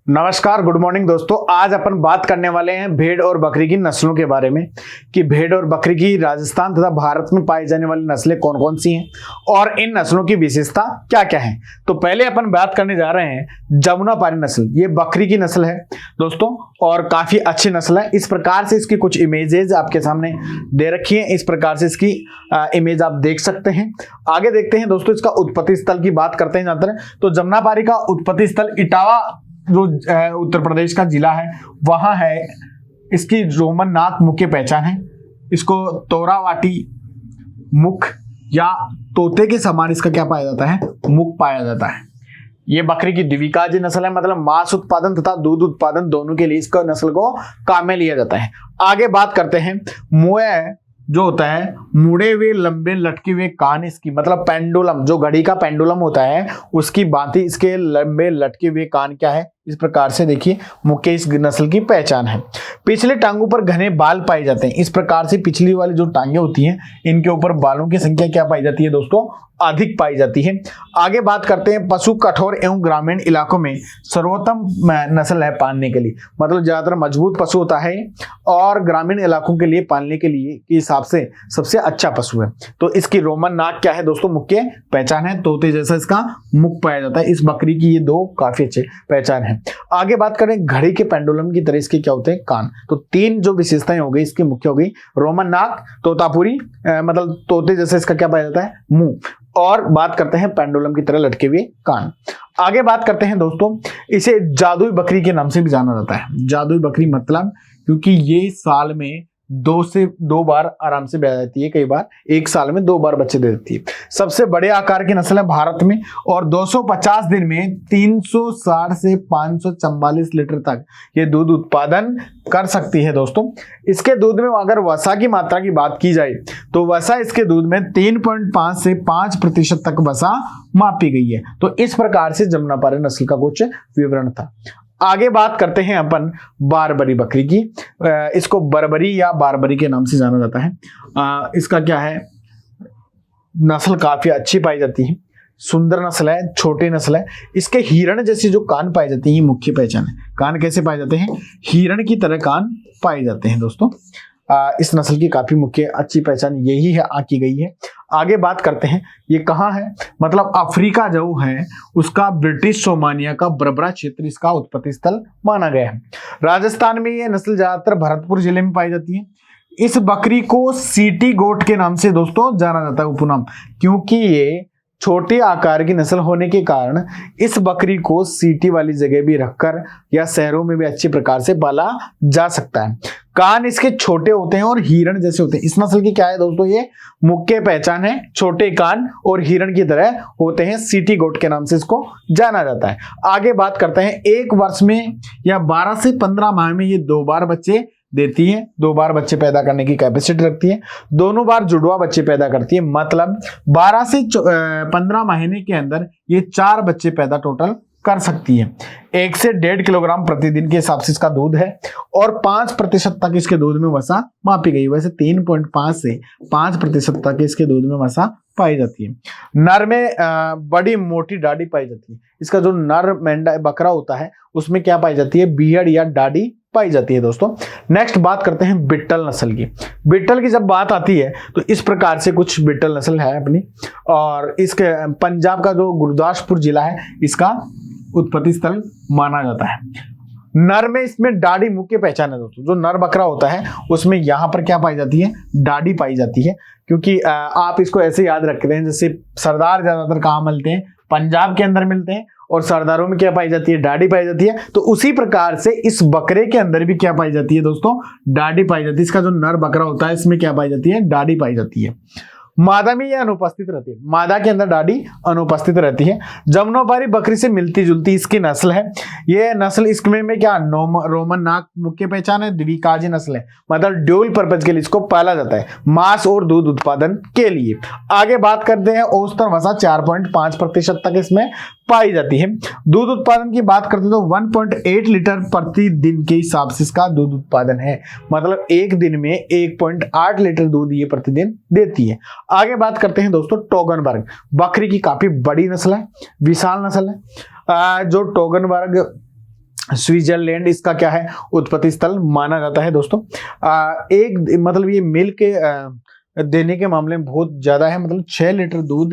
नमस्कार, good morning दोस्तों। आज अपन बात करने वाले हैं भेड़ और बकरी की नस्लों के बारे में कि भेड़ और बकरी की राजस्थान तथा भारत में पाई जाने वाली नस्लें कौन कौन सी हैं और इन नस्लों की विशेषता क्या क्या है। तो पहले अपन बात करने जा रहे हैं जमुनापारी नस्ल। ये बकरी की नस्ल है दोस्तों और काफी अच्छी नस्ल है। इस प्रकार से इसकी कुछ इमेजेस आपके सामने दे रखी है। इस प्रकार से इसकी इमेज आप देख सकते हैं। आगे देखते हैं दोस्तों, इसका उत्पत्ति स्थल की बात करते हैं। जानते हैं तो जमुनापारी का उत्पत्ति स्थल इटावा जो उत्तर प्रदेश का जिला है वहां है। इसकी रोमन नाक मुख की पहचान है। इसको तोरावाटी मुख या तोते के समान इसका क्या पाया जाता है, मुख पाया जाता है। ये बकरी की द्विकाजी नस्ल है, मतलब मांस उत्पादन तथा दूध उत्पादन दोनों के लिए इसका नस्ल को काम में लिया जाता है। आगे बात करते हैं मुए जो होता है, मुड़े हुए लंबे लटके हुए कान इसकी, मतलब पेंडुलम, जो घड़ी का पेंडुलम होता है उसकी भांति इसके लंबे लटके हुए कान क्या है, इस प्रकार से देखिए मुख्य इस नस्ल की पहचान है। पिछले टांगों पर घने बाल पाए जाते हैं। इस प्रकार से पिछली वाली जो टांगे होती हैं इनके ऊपर बालों की संख्या क्या पाई जाती है दोस्तों, अधिक पाई जाती है। आगे बात करते हैं पशु कठोर एवं ग्रामीण इलाकों में सर्वोत्तम नस्ल है पालने के लिए, मतलब ज्यादातर मजबूत पशु होता है और ग्रामीण इलाकों के लिए पालने के लिए के हिसाब से सबसे अच्छा पशु है। तो इसकी रोमन नाक क्या है दोस्तों, मुख्य पहचान है। तोते जैसा इसका मुख पाया जाता है। इस बकरी की ये दो काफी अच्छे पहचान है। आगे बात करें घड़ी के पेंडुलम की तरह इसके क्या होते हैं, कान। तो तीन जो विशेषताएं हो गई इसकी मुख्य हो गई, रोमन नाक, तोतापुरी मतलब तोते जैसे इसका क्या पाया जाता है, मुंह, और बात करते हैं पेंडुलम की तरह लटके हुए कान। आगे बात करते हैं दोस्तों, इसे जादुई बकरी के नाम से भी जाना जाता है। जादुई बकरी मतलब क्योंकि ये साल में 2 बार आराम से ब्याह जाती है, कई बार एक साल में 2 बार बच्चे दे देती है। सबसे बड़े आकार की नस्ल है भारत में और 250 दिन में 360 से 544 लीटर तक ये दूध उत्पादन कर सकती है दोस्तों। इसके दूध में अगर वसा की मात्रा की बात की जाए तो वसा इसके दूध में 3.5 से 5% तक वसा मापी गई है। तो इस प्रकार से जमुनापारी नस्ल का कुछ विवरण था। आगे बात करते हैं अपन बारबरी बकरी की। इसको बरबरी या बारबरी के नाम से जाना जाता है। इसका क्या है, नस्ल काफी अच्छी पाई जाती है, सुंदर नस्ल है, छोटी नस्ल है। इसके हिरण जैसी जो कान पाए जाते हैं मुख्य पहचान है। कान कैसे पाए जाते हैं, हिरण की तरह कान पाए जाते हैं दोस्तों। इस नस्ल की काफी मुख्य अच्छी पहचान यही है, की गई है। आगे बात करते हैं ये कहाँ है, मतलब अफ्रीका जो है उसका ब्रिटिश सोमानिया का बरबरा क्षेत्र इसका उत्पत्ति स्थल माना गया है। राजस्थान में ये नस्ल ज्यादातर भरतपुर जिले में पाई जाती है। इस बकरी को सीटी गोट के नाम से दोस्तों जाना जाता है, उपनाम, क्योंकि ये छोटे आकार की नस्ल होने के कारण इस बकरी को सीटी वाली जगह भी रखकर या शहरों में भी अच्छी प्रकार से पाला जा सकता है। कान इसके छोटे होते हैं और हिरण जैसे होते हैं। इस नस्ल की क्या है दोस्तों, ये मुख्य पहचान है, छोटे कान और हिरण की तरह होते हैं। सीटी गोट के नाम से इसको जाना जाता है। आगे बात करते हैं, एक वर्ष में या 12 से 15 माह में ये 2 बार बच्चे देती है। 2 बार बच्चे पैदा करने की कैपेसिटी रखती है। दोनों बार जुड़वा बच्चे पैदा करती है, मतलब 12 से 15 महीने के अंदर ये 4 बच्चे पैदा टोटल कर सकती है। 1 से 1.5 किलोग्राम प्रतिदिन के हिसाब से इसका दूध है और 5% तक इसके दूध में वसा मापी गई। वैसे 3.5 से 5% तक इसके दूध में वसा पाई जाती है। नर में बड़ी मोटी दाढ़ी पाई जाती है। इसका जो नर मेंढा बकरा होता है उसमें क्या पाई जाती है, बियड या दाढ़ी पाई जाती है दोस्तों। नेक्स्ट बात करते हैं बिट्टल नस्ल की। बिट्टल की जब बात आती है तो इस प्रकार से कुछ बिट्टल नस्ल है अपनी, और इसके पंजाब का जो गुरदासपुर जिला है इसका उत्पत्ति स्थल माना जाता है। नर में इसमें दाढ़ी मुख्य पहचान है दोस्तों। जो नर बकरा होता है उसमें यहाँ पर क्या पाई जाती है, दाढ़ी पाई जाती है। क्योंकि आप इसको ऐसे याद रखते हैं, जैसे सरदार ज्यादातर कहाँ मिलते हैं, पंजाब के अंदर मिलते हैं, और सरदारों में क्या पाई जाती है, दाढ़ी पाई जाती है। तो उसी प्रकार से इस बकरे के अंदर भी क्या पाई जाती है दोस्तों, दाढ़ी पाई जाती है। इसका जो नर बकरा होता है इसमें क्या पाई जाती है, दाढ़ी पाई जाती है। मादा में यह अनुपस्थित रहती है, मादा के अंदर दाढ़ी अनुपस्थित रहती है। जमुनापारी बकरी से मिलती जुलती इसकी नस्ल है। यह नस्ल इसमें क्या रोमन नाक मुख्य पहचान है, द्विकाजी नस्ल है, मतलब ड्यूल पर्पज के लिए इसको पाला जाता है, मांस और दूध उत्पादन के लिए। आगे बात करते हैं, औसतन वसा 4.5% तक इसमें पाई जाती है। दूध उत्पादन की बात करते हैं तो 1.8 लीटर प्रतिदिन के हिसाब से इसका दूध उत्पादन है, मतलब एक दिन में 1.8 लीटर दूध ये प्रतिदिन देती है। आगे बात करते हैं दोस्तों टोगनबर्ग बकरी की, काफी बड़ी नस्ल है, विशाल नस्ल है। जो टोगनबर्ग स्विट्जरलैंड इसका क्या है उत्पत्ति स्थल माना जाता है दोस्तों। एक मतलब ये मिल्क देने के मामले में बहुत ज्यादा है, मतलब 6 लीटर दूध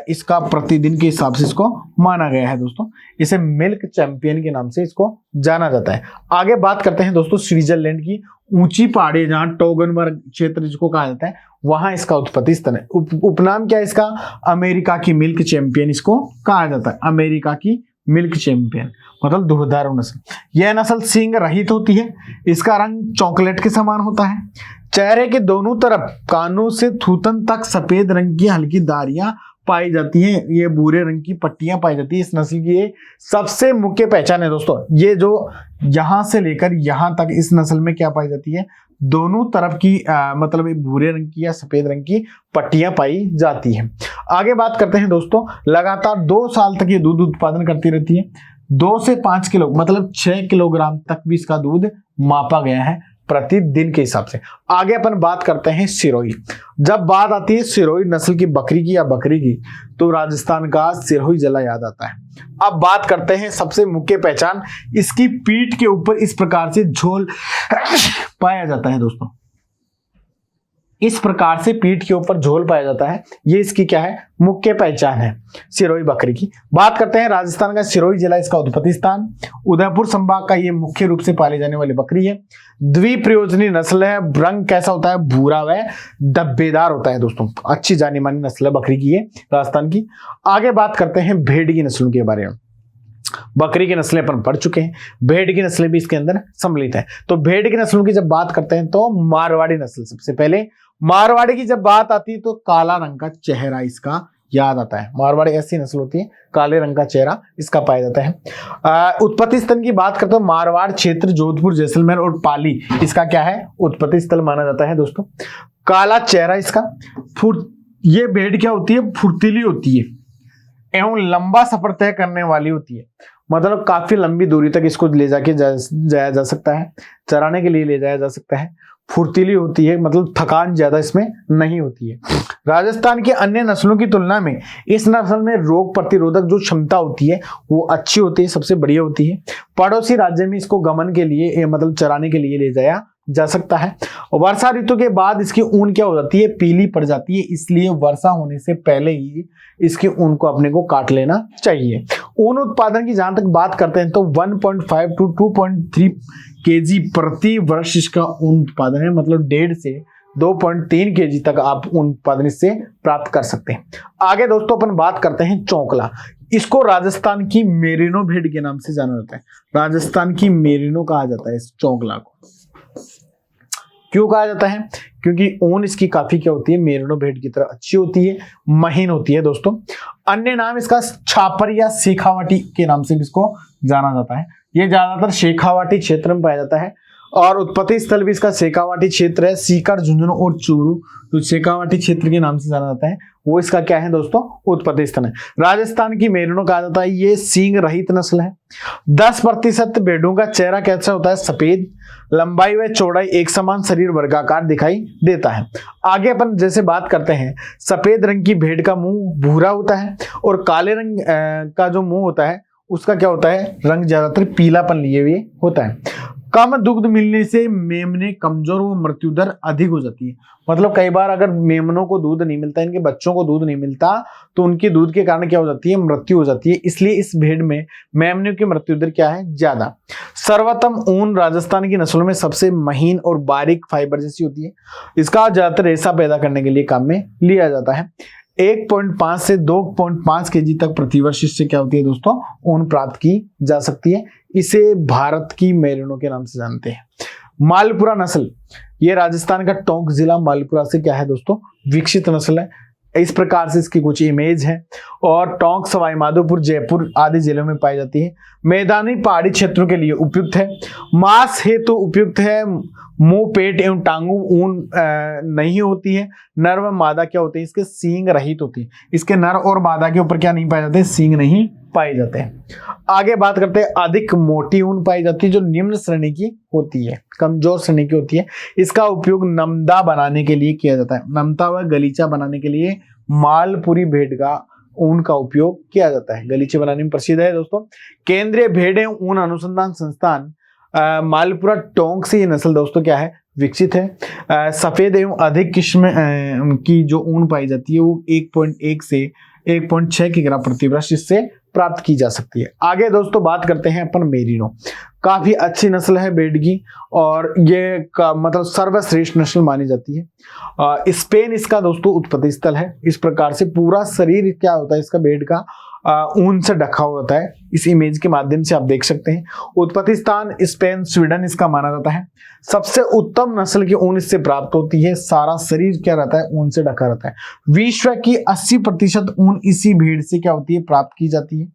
इसका प्रतिदिन के हिसाब से इसको माना गया है दोस्तों। इसे मिल्क चैंपियन के नाम से इसको जाना जाता है। आगे बात करते हैं दोस्तों स्विट्जरलैंड की ऊंची पहाड़ी जहां टोगनबर्ग क्षेत्र जिसको कहा जाता है वहां इसका उत्पत्ति स्थल है। उपनाम क्या है इसका, अमेरिका की मिल्क चैंपियन इसको कहा जाता है। अमेरिका की मिल्क चैंपियन मतलब दुधारू नस्ल। यह नस्ल सींग रहित होती है, इसका रंग चॉकलेट के समान होता है, चेहरे के दोनों तरफ कानों से थूथन तक सफेद रंग की हल्की धारियां पाई जाती हैं, ये भूरे रंग की पट्टियां पाई जाती है। इस नस्ल की ये सबसे मुख्य पहचान है दोस्तों, ये जो यहां से लेकर यहां तक इस नस्ल में क्या पाई जाती है, दोनों तरफ की मतलब भूरे रंग की या सफेद रंग की पट्टियां पाई जाती है। आगे बात करते हैं दोस्तों, लगातार 2 साल तक ये दूध उत्पादन करती रहती है। 2 से 5 किलो मतलब 6 किलोग्राम तक भी इसका दूध मापा गया है प्रतिदिन के हिसाब से। आगे अपन बात करते हैं सिरोही। जब बात आती है सिरोही नस्ल की बकरी की या बकरी की, तो राजस्थान का सिरोही जिला याद आता है। अब बात करते हैं सबसे मुख्य पहचान, इसकी पीठ के ऊपर इस प्रकार से झोल पाया जाता है दोस्तों। इस प्रकार से पीठ के ऊपर झोल पाया जाता है, ये इसकी क्या है मुख्य पहचान है सिरोही बकरी की। बात करते हैं राजस्थान का सिरोही जिला, इसका उत्पत्ति स्थान उदयपुर संभाग का ये मुख्य रूप से पाली जाने वाली बकरी है। द्विप्रयोजनी नस्ल है, रंग कैसा होता है भूरा व धब्बेदार होता है दोस्तों। अच्छी जानी मानी नस्ल है बकरी की ये राजस्थान की। आगे बात करते हैं भेड़ की नस्लों के बारे में। बकरी की नस्लें अपन पढ़ चुके हैं, भेड़ की नस्लें भी इसके अंदर सम्मिलित है। तो भेड़ की नस्लों की जब बात करते हैं तो मारवाड़ी नस्ल सबसे पहले। मारवाड़ी की जब बात आती है तो काला रंग का चेहरा इसका याद आता है। मारवाड़ी ऐसी नस्ल होती है काले रंग का चेहरा इसका पाया जाता है। उत्पत्ति स्थल की बात करते हैं, मारवाड़ क्षेत्र जोधपुर जैसलमेर और पाली इसका क्या है उत्पत्ति स्थल माना जाता है दोस्तों। काला चेहरा इसका, ये भेड़ क्या होती है फुर्तीली होती है एवं लंबा सफर तय करने वाली होती है, मतलब काफी लंबी दूरी तक इसको ले जाके जाया जा सकता है, चराने के लिए ले जाया जा सकता है। फुर्तीली होती है मतलब थकान ज्यादा इसमें नहीं होती है। राजस्थान की अन्य नस्लों की तुलना में इस नस्ल में रोग प्रतिरोधक जो क्षमता होती है वो अच्छी होती है, सबसे बढ़िया होती है। पड़ोसी राज्य में इसको गमन के लिए मतलब चराने के लिए ले जाया जा सकता है। वर्षा ऋतु के बाद इसकी ऊन क्या हो जाती है पीली पड़ जाती है, इसलिए वर्षा होने से पहले ही इसकी ऊन को अपने को काट लेना चाहिए। ऊन उत्पादन की जहां तक बात करते हैं तो 1.5 to 2.3 केजी प्रति वर्ष इसका ऊन उत्पादन है, मतलब 1.5 से 2.3 केजी तक आप ऊन उत्पादन इससे प्राप्त कर सकते हैं। आगे दोस्तों अपन बात करते हैं चौकला। इसको राजस्थान की मेरिनो भेड़ के नाम से जाना जाता है। राजस्थान की मेरिनो कहा जाता है इस चौकला को। क्यों कहा जाता है, क्योंकि ऊन इसकी काफी क्या होती है मेरिनो भेड़ की तरह अच्छी होती है, महीन होती है दोस्तों। अन्य नाम इसका छापर या शेखावाटी के नाम से भी इसको जाना जाता है। ये ज्यादातर शेखावाटी क्षेत्र में पाया जाता है और उत्पत्ति स्थल भी इसका शेखावाटी क्षेत्र है। सीकर, झुंझुनू और चूरू तो शेखावाटी क्षेत्र के नाम से जाना जाता है, वो इसका क्या है दोस्तों उत्पत्ति स्थल है। राजस्थान की मेरिनो कहा जाता है, ये सींग रहित नस्ल है। 10% भेड़ों का चेहरा कैसा होता है सफेद, लंबाई व चौड़ाई एक समान, शरीर वर्गाकार दिखाई देता है। आगे अपन जैसे बात करते हैं, सफेद रंग की भेड़ का मुंह भूरा होता है और काले रंग का जो मुंह होता है उसका क्या होता है रंग ज्यादातर पीलापन लिए हुए होता है। कम दुग्ध मिलने से मेमने कमजोर व मृत्यु दर अधिक हो जाती है, मतलब कई बार अगर मेमनों को दूध नहीं मिलता, इनके बच्चों को दूध नहीं मिलता तो उनकी दूध के कारण क्या हो जाती है मृत्यु हो जाती है, इसलिए इस भेड़ में मेमनों की मृत्यु दर क्या है ज्यादा। सर्वोत्तम ऊन राजस्थान की नस्लों में सबसे महीन और बारीक फाइबर जैसी होती है। इसका ज्यादातर रेशा पैदा करने के लिए काम में लिया जाता है। 1.5 से 2.5 केजी तक प्रतिवर्ष इससे क्या होती है दोस्तों ऊन प्राप्त की जा सकती है। इसे भारत की मेरिनो के नाम से जानते हैं। मालपुरा नस्ल, ये राजस्थान का टोंक जिला मालपुरा से क्या है दोस्तों विकसित नस्ल है। इस प्रकार से इसकी कुछ इमेज है और टोंक, सवाई माधोपुर, जयपुर आदि जिलों में पाई जाती है। मैदानी पहाड़ी क्षेत्रों के लिए उपयुक्त है। मांस हेतु उपयुक्त है। मुंह, पेट एवं टांगों ऊन नहीं होती है। नर व मादा क्या होते हैं इसके सींग रहित होती है। इसके नर और मादा के ऊपर क्या नहीं पाए जाते सींग नहीं पाए जाते हैं। आगे बात करते हैं, अधिक मोटी ऊन पाई जाती है जो निम्न श्रेणी की होती है, कमजोर श्रेणी की होती है। इसका उपयोग नमदा बनाने के लिए किया जाता है। नमदा व गलीचा बनाने के लिए मालपुरी भेड़ का ऊन का उपयोग किया जाता है, गलीचे बनाने में प्रसिद्ध है दोस्तों। केंद्रीय भेड़ एवं ऊन अनुसंधान संस्थान मालपुरा टोंक से ये नस्ल दोस्तों क्या है, विकसित है। सफेद एवं अधिक किस्म की जो ऊन पाई जाती है वो 1.1 से 1.6 किलोग्राम प्रति वर्ष इससे प्राप्त की जा सकती है। आगे दोस्तों बात करते हैं अपन मेरिनो, काफी अच्छी नस्ल है भेड़ की और ये मतलब सर्वश्रेष्ठ नस्ल मानी जाती है। स्पेन इसका दोस्तों उत्पत्ति स्थल है। इस प्रकार से पूरा शरीर क्या होता है इसका भेड़ का ऊन से ढका हुआ होता है। इस इमेज के माध्यम से आप देख सकते हैं। उत्पत्ति स्थान स्पेन, स्वीडन इसका माना जाता है। सबसे उत्तम नस्ल की ऊन इससे प्राप्त होती है। सारा शरीर क्या रहता है, ऊन से ढका रहता है। विश्व की 80% ऊन इसी भेड़ से क्या होती है, प्राप्त की जाती है।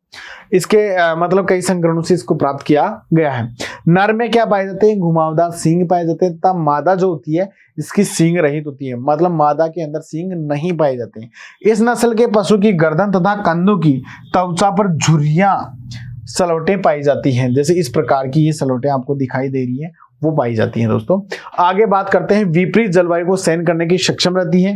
इसके मतलब कई संकरणों से इसको प्राप्त किया गया है। नर में क्या पाए जाते हैं, घुमावदार सींग पाए जाते हैं, तब मादा जो होती है इसकी सींग रहित होती है, मतलब मादा के अंदर सींग नहीं पाए जाते हैं। इस नस्ल के पशु की गर्दन तथा कंधों की त्वचा पर झुर्रियां सलोटें पाई जाती हैं। जैसे इस प्रकार की ये सलोटें आपको दिखाई दे रही हैं, वो पाई जाती हैं दोस्तों। आगे बात करते हैं, विपरीत जलवायु को सहन करने की सक्षम रहती है।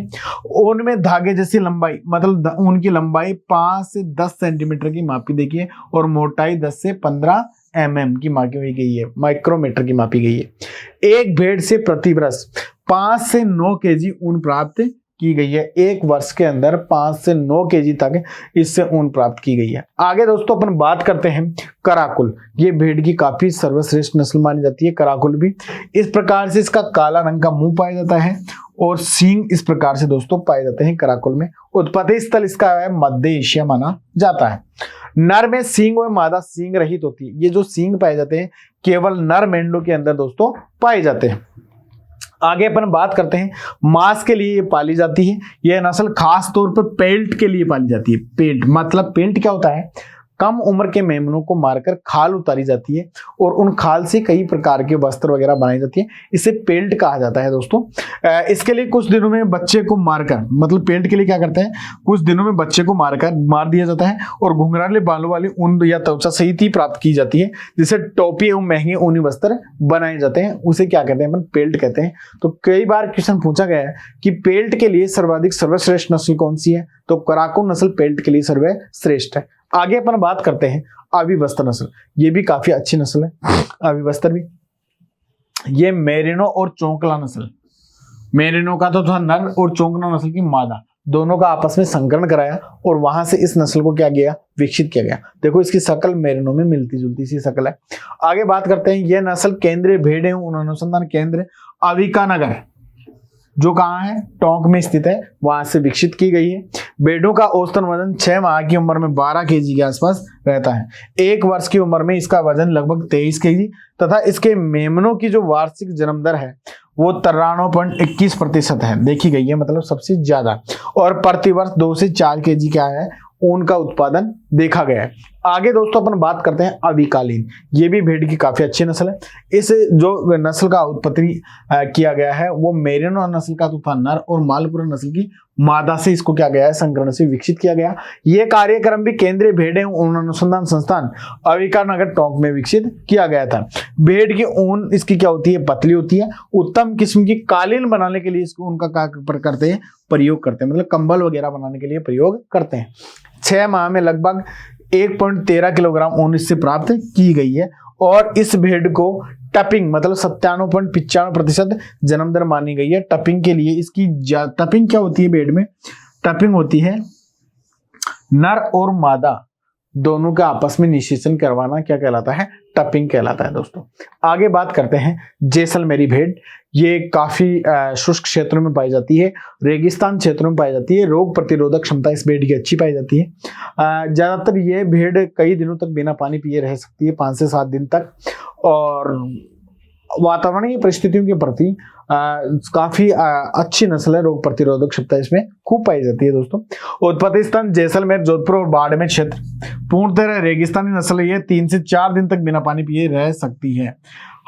ऊन में धागे जैसी लंबाई, मतलब ऊन की लंबाई 5 से 10 सेंटीमीटर की मापी देखिए और मोटाई 10 से 15 mm की मापी गई है, माइक्रोमीटर की मापी गई है। एक भेड़ से प्रति वर्ष 5 से 9 केजी ऊन प्राप्त की गई है। एक वर्ष के अंदर 5 से 9 केजी तक इससे ऊन प्राप्त की गई है। आगे दोस्तों अपन बात करते हैं कराकुल। ये भेड़ की काफी सर्वश्रेष्ठ नस्ल मानी जाती है कराकुल भी। इस प्रकार से इसका काला रंग का मुंह पाया जाता है और सींग इस प्रकार से दोस्तों पाए जाते हैं कराकुल में। उत्पत्ति स्थल इसका है मध्य एशिया माना जाता है। नर में सींग और मादा सींग रहित होती है। ये जो सींग पाए जाते हैं केवल नर मेंढकों के अंदर दोस्तों पाए जाते हैं। आगे अपन बात करते हैं, मांस के लिए ये पाली जाती है। यह नस्ल खास तौर पर पेल्ट के लिए पाली जाती है। पेल्ट मतलब पेल्ट क्या होता है, कम उम्र के मेमनों को मारकर खाल उतारी जाती है और उन खाल से कई प्रकार के वस्त्र वगैरह बनाई जाती है। इसे पेल्ट कहा जाता है दोस्तों। इसके लिए कुछ दिनों में बच्चे को मारकर, मतलब पेल्ट के लिए क्या करते हैं, कुछ दिनों में बच्चे को मार दिया जाता है और घुंघराले बालों वाली ऊन या त्वचा सहित ही प्राप्त की जाती है, जिससे टोपी एवं महंगे ऊनी वस्त्र बनाए जाते हैं। उसे क्या कहते हैं, अपन पेल्ट कहते हैं। तो कई बार क्वेश्चन पूछा गया है कि पेल्ट के लिए सर्वश्रेष्ठ नस्ल कौन सी है, तो कराकुल नस्ल पेल्ट के लिए सर्वश्रेष्ठ है। आगे अपन बात करते हैं अविवस्त्र नस्ल। ये भी काफी अच्छी नस्ल है अविवस्त्र भी। ये मेरिनो और चौंकला नस्ल, मेरिनो का तो था नर और चौंकला नस्ल की मादा, दोनों का आपस में संकरण कराया और वहां से इस नस्ल को क्या किया, विकसित किया गया। देखो इसकी शक्ल मेरिनो में मिलती जुलती सी शक्ल है। आगे बात करते हैं, यह नस्ल केंद्रीय भेड़ एवं अनुसंधान केंद्र अविकानगर जो कहाँ है, टोंक में स्थित है, वहां से विकसित की गई है। भेड़ों का औसतन वजन 6 माह की उम्र में 12 केजी के आसपास रहता है। एक वर्ष की उम्र में इसका वजन लगभग 23 केजी तथा इसके मेमनों की जो वार्षिक जन्म दर है वो 93.21% है, देखी गई है, मतलब सबसे ज्यादा। और प्रति वर्ष 2 से 4 केजी क्या है, ऊन का उत्पादन देखा गया है। आगे दोस्तों अपन बात करते हैं अविकालीन। ये भी भेड़ की काफी अच्छी नस्ल है। इस जो नस्ल का उत्पत्ति किया गया है वो मेरिनो नस्ल का तूफा नर और मालपुरा नस्ल की मादा से इसको क्या गया है, संकरण से विकसित किया गया। यह कार्यक्रम भी केंद्रीय भेड़ एवं अनुसंधान संस्थान अविकानगर टोंक में विकसित किया गया था। भेड़ की ऊन इसकी क्या होती है, पतली होती है। उत्तम किस्म की कालीन बनाने के लिए इसको उनका क्या करते हैं, प्रयोग करते हैं, मतलब कंबल वगैरह बनाने के लिए प्रयोग करते हैं। 6 माह में लगभग 1.13 किलोग्राम ऊन इससे प्राप्त की गई है और इस भेड़ को टपिंग मतलब 97.95% जन्म दर मानी गई है। टपिंग के लिए इसकी टपिंग क्या होती है, भेड़ में टपिंग होती है नर और मादा दोनों का आपस में निषेचन करवाना, क्या कहलाता है, टपिंग कहलाता है दोस्तों। आगे बात करते हैं जैसलमेरी भेड़। ये काफी शुष्क क्षेत्रों में पाई जाती है, रेगिस्तान क्षेत्रों में पाई जाती है। रोग प्रतिरोधक क्षमता इस भेड़ की अच्छी पाई जाती है। ज्यादातर ये भेड़ कई दिनों तक बिना पानी पिए रह सकती है, 5 से 7 दिन तक। और वातावरणीय परिस्थितियों के प्रति काफी अच्छी नस्ल है, रोग प्रतिरोधक क्षमता इसमें खूब पाई जाती है दोस्तों। उत्पत्ति स्थान जैसलमेर, जोधपुर और बाड़मेर क्षेत्र। पूर्णतः रेगिस्तानी नस्ल है, 3 से 4 दिन तक बिना पानी पिए रह सकती है।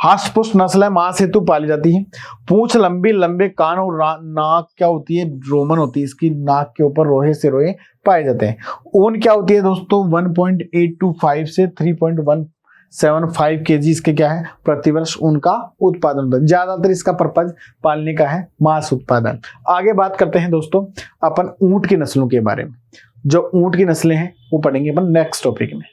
हष्ट-पुष्ट नस्ल है, मांस हेतु पाली जाती है। पूंछ लंबी, लंबे कान और नाक क्या होती है, रोमन होती है। इसकी नाक के ऊपर रोहे से रोहे पाए जाते हैं। ऊन क्या होती है दोस्तों, 1.825 से 3.175 केजी इसके क्या है, प्रतिवर्ष उनका उत्पादन होता है। ज्यादातर इसका पर्पज पालने का है, मांस उत्पादन। आगे बात करते हैं दोस्तों अपन ऊंट की नस्लों के बारे में। जो ऊंट की नस्लें हैं वो पढ़ेंगे अपन नेक्स्ट टॉपिक में।